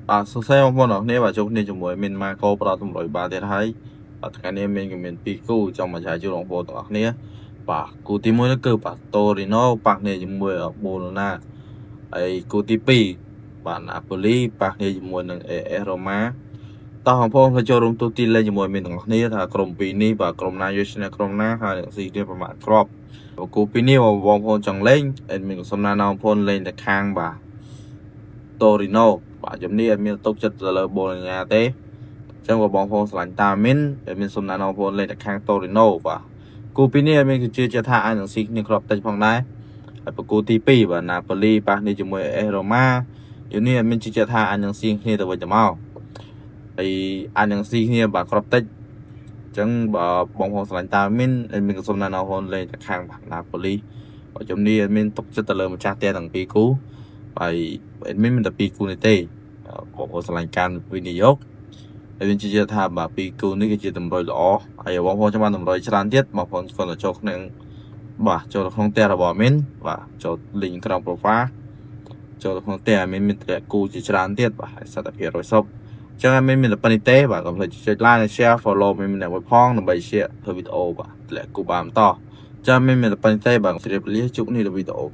សួស្តីបងប្អូនអរគ្នាបាទជួបគ្នាជាមួយមីនម៉ាកូផ្ដល់តម្រុយបាទទៀតហើយបាទថ្ងៃនេះមានមាន2គូចង់មកចែកជូនបងប្អូនទាំងអស់គ្នាបាទគូទី1នោះគឺបាទតូរីណូប៉ះគ្នាជាមួយបូឡូណាហើយគូទី2បាទណាប៉ូលីប៉ះគ្នាជាមួយនឹងអេអេសរ៉ូម៉ាតោះបងប្អូនទៅចូលរួមទូទីលេងជាមួយមីនទាំងអស់គ្នាថាក្រុម2នេះបាទក្រុមណាយកឈ្នះក្រុមណាហើយស៊ីគ្នាប្រមាណគ្រាប់គូ2នេះបងប្អូនចង់លេងអេមីនក៏សុំណាបងប្អូនលេងតែខាងបាទតូរីណូបាទជំនាញអត់មានទុកចិត្តទៅលើបូឡូណាទេអញ្ចឹងបងប្អូនស្រឡាញ់តាមីនអត់មានសំណាក់បងប្អូនលេងតែខាងតូរីណូបាទគូពីនេះអត់មានគឺជាថាអាចនឹងស៊ីគ្នាគ្រាប់តិចផងដែរហើយប្រគូទី2បាទណាប៉ូលីប៉ះនេះជាមួយអេសរ៉ូម៉ាយូនេះអត់មានជាថាអាចនឹងស៊ីគ្នាទៅវិញទៅមកហើយអាចនឹងស៊ីគ្នាបាទគ្រាប់តិចអញ្ចឹងបើបងប្អូនស្រឡាញ់តាមីនអត់មានក៏សុំណាបងប្អូនលេងតែខាងបាទណាប៉ូលីបើជំនាញអត់មានទុកចិត្តទៅលើម្ចាស់ផ្ទះទាំងពីរគូហើយអត់មានតែ2គូនេះទេបងប្អូនស្រឡាញ់ការវិនិយោគហើយវាជាថាបាទ2គូនេះគឺជាតម្រុយល្អហើយបងប្អូនចាំបានតម្រុយច្រើនទៀតបងប្អូនគាត់ទៅចូលក្នុងបាទចូលក្នុងផ្ទះរបស់មីនបាទចូល link ក្រោម profile ចូលក្នុងផ្ទះមានតម្រាក់គូជាច្រើនទៀតបាទហើយសិតតែភាគរយសុបអញ្ចឹងមានតែប៉ុណ្្នេះទេបាទកុំភ្លេចចុច like share follow មានអ្នកមួយផងដើម្បី share ធ្វើវីដេអូបាទតម្រាក់គូបានបន្តចាំមានតែប៉ុណ្្នេះទេបាទជម្រាបលាជួបគ្នានៅវីដេអូ